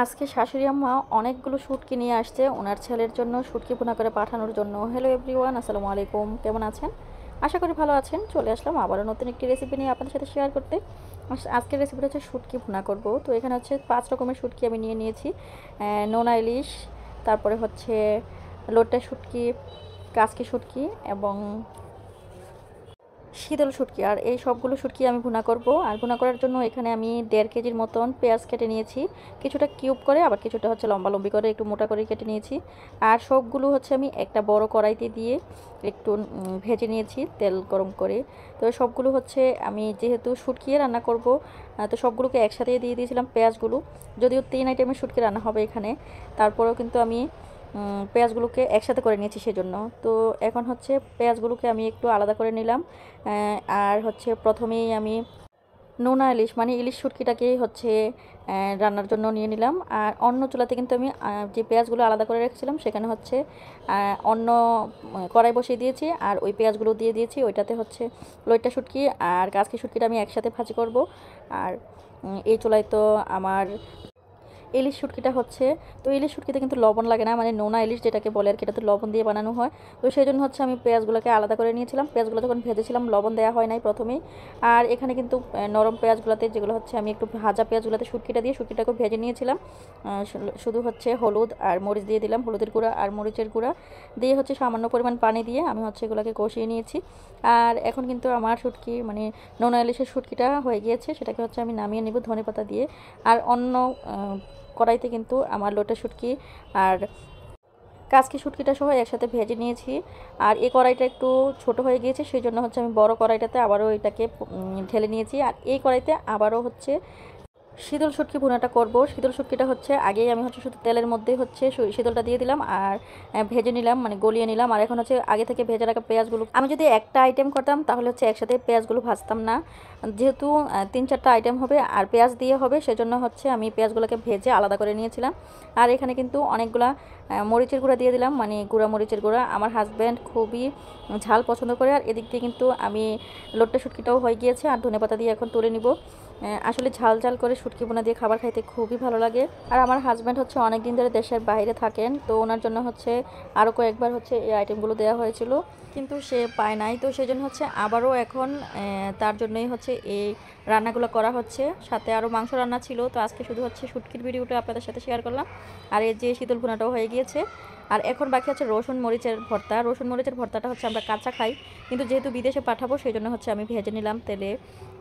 আজকে শাশুড়ি আম্মা অনেকগুলো শুটকি নিয়ে আসছে ওনার ছেলের জন্য শুটকি ভুনা করে পাঠানোর জন্য। হ্যালো এভরিওয়ান, আসসালামু আলাইকুম। কেমন আছেন? আশা করি ভালো আছেন। চলে আসলাম আবারও নতুন একটি রেসিপি নিয়ে আপনাদের সাথে শেয়ার করতে। আজকের রেসিপিটা হচ্ছে শুটকি ভুনা করব। তো এখানে হচ্ছে 5 রকমের শুটকি আমি নিয়ে নিয়েছি। নোনা ইলিশ, তারপরে হচ্ছে লোটে শুটকি, কাচকি শুটকি এবং শীতল শুটকি। আর এই সবগুলো শুটকি আমি ভুনা করব। আর ভুনা করার জন্য এখানে আমি 1.5 কেজির মতন পেঁয়াজ কেটে নিয়েছি, কিছুটা কিউব করে, আবার কিছুটা হচ্ছে লম্বা লম্বি করে একটু মোটা করে কেটে নিয়েছি। আর সবগুলো হচ্ছে আমি একটা বড় কড়াইতে দিয়ে একটু ভেজে নিয়েছি তেল গরম করে। তো সবগুলো হচ্ছে আমি যেহেতু শুটকি রান্না করব, তো সবগুলোকে একসাথে দিয়ে দিয়েছিলাম পেঁয়াজগুলো। যদিও 3 আইটেমের শুটকি রান্না হবে এখানে, তারপরেও কিন্তু আমি পেঁয়াজগুলোকে একসাথে করে নিয়েছি সেজন্য। তো এখন হচ্ছে পেঁয়াজগুলোকে আমি একটু আলাদা করে নিলাম। আর হচ্ছে প্রথমেই আমি নোনা ইলিশ মানে ইলিশ শুটকিটাকেই হচ্ছে রান্নার জন্য নিয়ে নিলাম। আর অন্য চুলাতে কিন্তু আমি যে পেঁয়াজগুলো আলাদা করে রেখেছিলাম সেখানে হচ্ছে অন্য কড়াই বসিয়ে দিয়েছি, আর ওই পেঁয়াজগুলো দিয়ে দিয়েছি। ওইটাতে হচ্ছে লইট্টা শুটকি আর কাচকি শুটকিটা আমি একসাথে ভাজি করব। আর এই চুলায় তো আমার ইলিশ শুটকিটা হচ্ছে, তো ইলিশ শুটকিতে কিন্তু লবণ লাগে না, মানে নোনা ইলিশ যেটাকে বলে আর কি, এটাতে লবণ দিয়ে বানানো হয়। তো সেই জন্য হচ্ছে আমি পেঁয়াজগুলোকে আলাদা করে নিয়েছিলাম। পেঁয়াজগুলো যখন ভেজেছিলাম লবণ দেওয়া হয় নাই প্রথমেই। আর এখানে কিন্তু নরম পেঁয়াজগুলোতে, যেগুলো হচ্ছে আমি একটু ভাজা পেঁয়াজগুলোতে শুটকিটা দিয়ে শুটকিটাকে ভেজে নিয়েছিলাম। শুধু হচ্ছে হলুদ আর মরিচ দিয়ে দিলাম, হলুদের গুঁড়া আর মরিচের গুঁড়া দিয়ে হচ্ছে সামান্য পরিমাণ পানি দিয়ে আমি হচ্ছে এগুলোকে কষিয়ে নিয়েছি। আর এখন কিন্তু আমার শুটকি মানে নোনা ইলিশের শুটকিটা হয়ে গিয়েছে, সেটাকে হচ্ছে আমি নামিয়ে নেব ধনেপাতা দিয়ে। আর অন্য কড়াইতে কিন্তু আমার লোটে শুটকি আর কাচকি শুটকিটা সহ একসাথে ভেজে নিয়েছি। আর এই কড়াইটা একটু ছোট হয়ে গিয়েছে, সেই জন্য হচ্ছে আমি বড় কড়াইটাতে আবারও এটাকে ঢেলে নিয়েছি। আর এই কড়াইতে আবারও হচ্ছে শীতল শুটকি ভুনাটা করব। শীতল শুটকিটা হচ্ছে আগেই আমি হচ্ছে শুধু তেলের মধ্যে হচ্ছে শীতলটা দিয়ে দিলাম আর ভেজে নিলাম, মানে গলিয়ে নিলাম। আর এখন হচ্ছে আগে থেকে ভেজে রাখা পেঁয়াজগুলো, আমি যদি একটা আইটেম করতাম তাহলে হচ্ছে একসাথে পেঁয়াজগুলো ভাজতাম না। যেহেতু 3-4টা আইটেম হবে আর পেঁয়াজ দিয়ে হবে, সেজন্য হচ্ছে আমি পেঁয়াজগুলোকে ভেজে আলাদা করে নিয়েছিলাম। আর এখানে কিন্তু অনেকগুলা মরিচের গুঁড়া দিয়ে দিলাম, মানে গুঁড়া মরিচের গুঁড়া। আমার হাজব্যান্ড খুবই ঝাল পছন্দ করে। আর এদিক দিয়ে কিন্তু আমি লোট্টা শুটকিটাও হয়ে গিয়েছে, আর ধনেপাতা দিয়ে এখন তুলে নিব। আসলে ঝাল ঝাল করে শুটকি বোনা দিয়ে খাবার খাইতে খুবই ভালো লাগে। আর আমার হাজব্যান্ড হচ্ছে অনেক দিন ধরে দেশের বাইরে থাকেন, তো ওনার জন্য হচ্ছে আরও কয়েকবার হচ্ছে এই আইটেমগুলো দেওয়া হয়েছিল, কিন্তু সে পায় নাই। তো সেই জন্য হচ্ছে আবারও এখন তার জন্যই হচ্ছে এই রান্নাগুলো করা হচ্ছে। সাথে আরও মাংস রান্না ছিল, তো আজকে শুধু হচ্ছে শুটকির ভিডিওটা আপনাদের সাথে শেয়ার করলাম। আর এই যে শীতল ভুনাটাও হয়ে গিয়েছে। আর এখন বাকি আছে রসুন মরিচের ভর্তা। রসুন মরিচের ভর্তাটা হচ্ছে আমরা কাঁচা খাই, কিন্তু যেহেতু বিদেশে পাঠাবো সেই জন্য হচ্ছে আমি ভেজে নিলাম তেলে।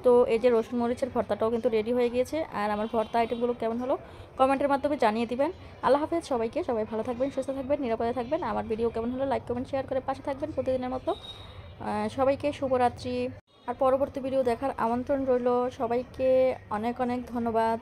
তো এই যে রসুন মরিচের ভর্তাটাও কিন্তু রেডি হয়ে গিয়েছে। আর আমার ভর্তা আইটেমগুলো কেমন হলো কমেন্টের মাধ্যমে জানিয়ে দিবেন। আল্লাহ হাফেজ সবাইকে, সবাই ভালো থাকবেন, সুস্থ থাকবেন, নিরাপদে থাকবেন। আমার ভিডিও কেমন হলো লাইক কমেন্ট শেয়ার করে পাশে থাকবেন প্রতিদিনের মতো। সবাইকে শুভরাত্রি। আর পরবর্তী ভিডিও দেখার আমন্ত্রণ রইল। সবাইকে অনেক অনেক ধন্যবাদ।